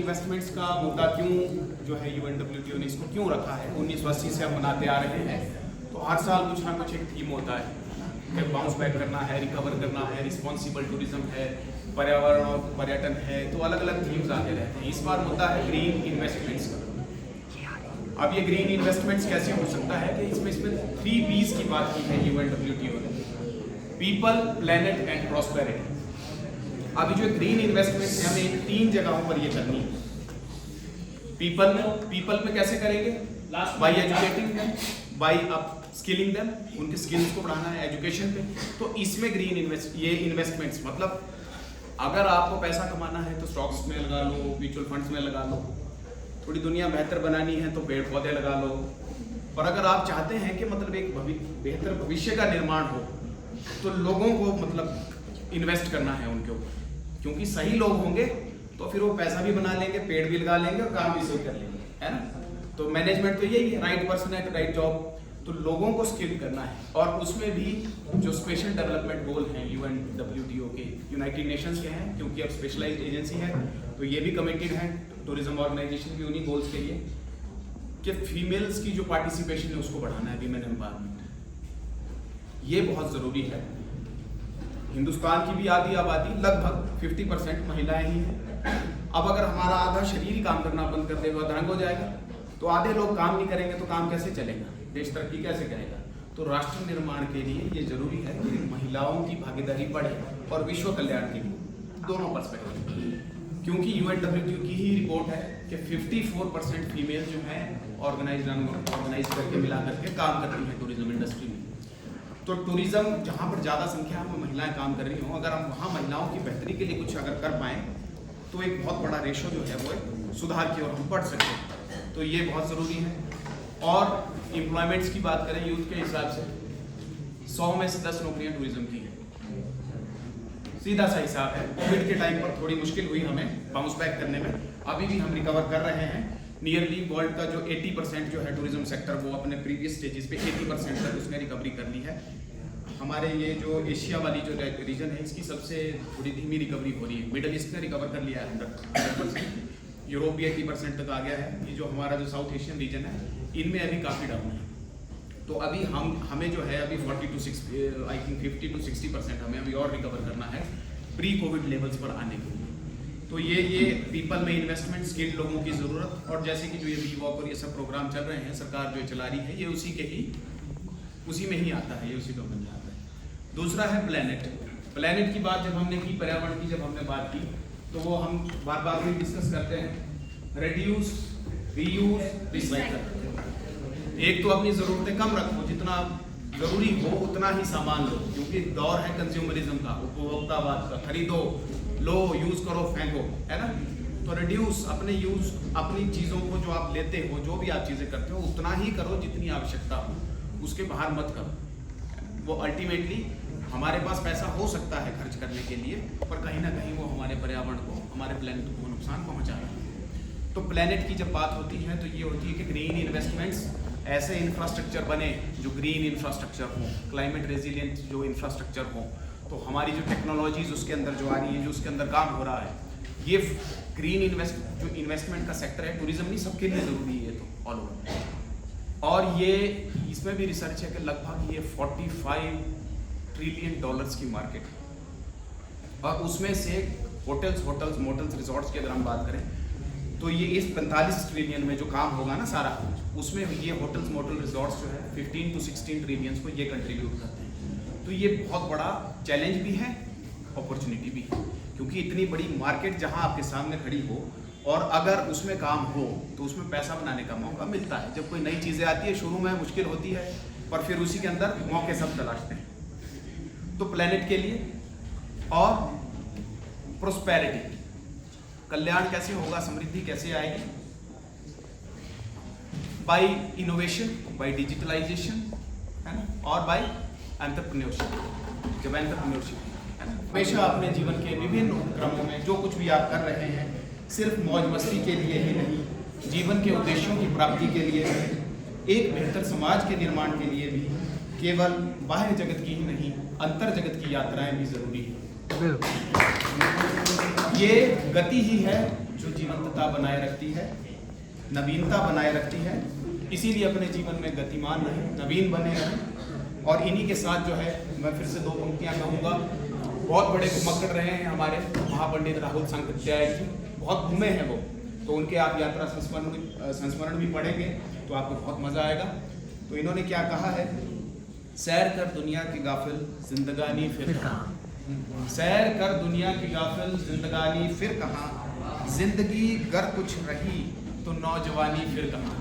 Investments का मुद्दा क्यों जो है यूएनडब्ल्यूटीओ ने इसको क्यों रखा है, 1980 से हम मनाते आ रहे हैं। तो हर साल कुछ ना कुछ एक थीम होता है, बाउंस बैक करना है, रिकवर करना है, रिस्पॉन्सिबल टूरिज्म है, पर्यावरण और पर्यटन है, तो अलग अलग थीम्स आते रहते हैं। इस बार मुद्दा है ग्रीन इन्वेस्टमेंट्स का। अब ये ग्रीन इन्वेस्टमेंट्स कैसे हो सकता है कि इसमें 3 P's की बात की है यूएनडब्ल्यूटीओ ने, पीपल, प्लेनेट एंड प्रॉस्पेरिटी। अभी जो ग्रीन इन्वेस्टमेंट है हमें 3 जगहों पर ये करनी है। पीपल में कैसे करेंगे? By educating them, by upskilling them, उनके स्किल्स को बढ़ाना है एजुकेशन पे। तो इसमें ग्रीन इन्वेस्टमेंट्स मतलब अगर आपको पैसा कमाना है तो स्टॉक्स में लगा लो, म्यूचुअल फंड्स में लगा लो, थोड़ी दुनिया बेहतर बनानी है तो पेड़ पौधे लगा लो, और अगर आप चाहते हैं कि मतलब एक बेहतर भविष्य का निर्माण हो तो लोगों को मतलब इन्वेस्ट करना है उनके ऊपर, क्योंकि सही लोग होंगे तो फिर वो पैसा भी बना लेंगे, पेड़ भी लगा लेंगे और काम भी सही कर लेंगे, है ना। तो मैनेजमेंट तो यही है, right person at right job. तो लोगों को स्किल करना है, और उसमें भी जो स्पेशल डेवलपमेंट गोल हैं यूएनडब्ल्यूटीओ के, यूनाइटेड नेशंस के हैं, क्योंकि अब स्पेशलाइज्ड एजेंसी है तो ये भी कमिटेड है टूरिज्म ऑर्गेनाइजेशन भी उन्हीं गोल्स के लिए कि फीमेल्स की जो पार्टिसिपेशन है उसको बढ़ाना है, वीमेन एम्पावरमेंट। ये बहुत ज़रूरी है। हिंदुस्तान की भी आधी आबादी लगभग 50% महिलाएं ही हैं। अब अगर हमारा आधा शरीर ही काम करना बंद कर देगा, अधरंग हो जाएगा, तो आधे लोग काम नहीं करेंगे तो काम कैसे चलेगा, देश तरक्की कैसे करेगा। तो राष्ट्र निर्माण के लिए ये जरूरी है कि महिलाओं की भागीदारी बढ़े और विश्व कल्याण के लिए दोनों पर्सपेक्टिव, क्योंकि यूएनडब्ल्यूटीओ की ही रिपोर्ट है कि 54% फीमेल जो है ऑर्गेनाइज करके मिला करके काम करती हैं टूरिज्म इंडस्ट्री में। तो टूरिज्म जहाँ पर ज़्यादा संख्या में महिलाएं काम कर रही हों, अगर हम वहाँ महिलाओं की बेहतरी के लिए कुछ अगर कर पाएँ तो एक बहुत बड़ा रेशो जो है वो एक सुधार की ओर हम बढ़ सकते हैं। तो ये बहुत ज़रूरी है। और एम्प्लॉयमेंट्स की बात करें यूथ के हिसाब से 100 में से 10 नौकरियाँ टूरिज्म की हैं, सीधा सा हिसाब है। कोविड के टाइम पर थोड़ी मुश्किल हुई हमें बाउंस बैक करने में, अभी भी हम रिकवर कर रहे हैं। नियरली वर्ल्ड का जो 80% जो है टूरिज्म सेक्टर वो अपने प्रीवियस स्टेजेस पे 80% तक उसने रिकवरी कर ली है। हमारे ये जो एशिया वाली जो रीजन है इसकी सबसे थोड़ी धीमी रिकवरी हो रही है। मिडल ईस्ट ने रिकवर कर लिया है 100%, यूरोप भी 80% तक आ गया है। ये जो हमारा जो साउथ एशियन रीजन है इनमें अभी काफ़ी डाउन है। तो अभी हमें जो है अभी 50 to 60% हमें अभी और रिकवर करना है प्री कोविड लेवल्स पर आने के लिए। तो ये पीपल में इन्वेस्टमेंट, स्किल्ड लोगों की ज़रूरत, और जैसे कि जो ये बी वॉक और ये सब प्रोग्राम चल रहे हैं सरकार जो चला रही है ये उसी में ही आता है, ये उसी डोमेन में आता है। दूसरा है प्लेनेट की बात जब हमने की, पर्यावरण की जब हमने बात की तो वो हम बार बार भी डिस्कस करते हैं, रिड्यूस, रीयूज, रिसाइकल। एक तो अपनी ज़रूरतें कम रखो, जितना ज़रूरी हो उतना ही सामान लो, क्योंकि दौर है कंज्यूमरिज्म का, उपभोक्तावाद का, खरीदो, लो, यूज़ करो, फेंको, है ना। तो रिड्यूस, अपनी चीज़ों को जो आप लेते हो, जो भी आप चीज़ें करते हो उतना ही करो जितनी आवश्यकता हो, उसके बाहर मत करो। वो अल्टीमेटली हमारे पास पैसा हो सकता है खर्च करने के लिए, पर कहीं ना कहीं वो हमारे पर्यावरण को, हमारे प्लेनेट को नुकसान पहुंचा रहा है। तो प्लेनेट की जब बात होती है तो ये होती है कि ग्रीन इन्वेस्टमेंट्स, ऐसे इंफ्रास्ट्रक्चर बने जो ग्रीन इंफ्रास्ट्रक्चर हो, क्लाइमेट रेजिलिएंट जो इंफ्रास्ट्रक्चर हो। तो हमारी जो टेक्नोलॉजीज उसके अंदर जो आ रही है, जो उसके अंदर काम हो रहा है, ये ग्रीन इन्वेस्टमेंट का सेक्टर है, टूरिज्म नहीं सबके लिए ज़रूरी है, तो ऑल ओवर। और ये इसमें भी रिसर्च है कि लगभग ये $45 ट्रिलियन की मार्केट है, और उसमें से होटल्स, मोटल्स, रिजॉर्ट्स की अगर हम बात करें तो ये इस 45 ट्रिलियन में जो काम होगा ना सारा, उसमें ये होटल्स, मोटल, रिजॉर्ट्स जो है 15 to 16 ट्रिलियन को ये कंट्रीब्यूट करते हैं। तो ये बहुत बड़ा चैलेंज भी है, अपॉर्चुनिटी भी है, क्योंकि इतनी बड़ी मार्केट जहां आपके सामने खड़ी हो और अगर उसमें काम हो तो उसमें पैसा बनाने का मौका मिलता है। जब कोई नई चीज़ें आती है शुरू में मुश्किल होती है, पर फिर उसी के अंदर मौके सब तलाशते हैं। तो प्लेनेट के लिए और प्रोस्पेरिटी, कल्याण कैसे होगा, समृद्धि कैसे आएगी, बाय इनोवेशन, बाय डिजिटलाइजेशन, है ना, और बाय एंटरप्रेन्योरशिप। जब एंटरप्रेन्योरशिप है ना, हमेशा अपने जीवन के विभिन्न उपक्रमों में जो कुछ भी आप कर रहे हैं सिर्फ मौज मस्ती के लिए ही नहीं, जीवन के उद्देश्यों की प्राप्ति के लिए, एक बेहतर समाज के निर्माण के लिए भी, केवल बाह्य जगत की ही नहीं अंतर जगत की यात्राएं भी जरूरी है। ये गति ही है जो जीवन जीवंतता बनाए रखती है, नवीनता बनाए रखती है। इसीलिए अपने जीवन में गतिमान रहें, नवीन बने रहें। और इन्हीं के साथ जो है मैं फिर से 2 पंक्तियाँ कहूँगा। बहुत बड़े घुमक्कड़ रहे हैं हमारे महापंडित राहुल सांकृत्याय जी, बहुत घूमे हैं वो, तो उनके आप यात्रा संस्मरण भी पढ़ेंगे तो आपको बहुत मज़ा आएगा। तो इन्होंने क्या कहा है, सैर कर दुनिया की गाफिल जिंदगानी फिर कहाँ, सैर कर दुनिया की गाफिल जिंदगानी फिर कहाँ, जिंदगी गर कुछ रही तो नौजवानी फिर कहाँ।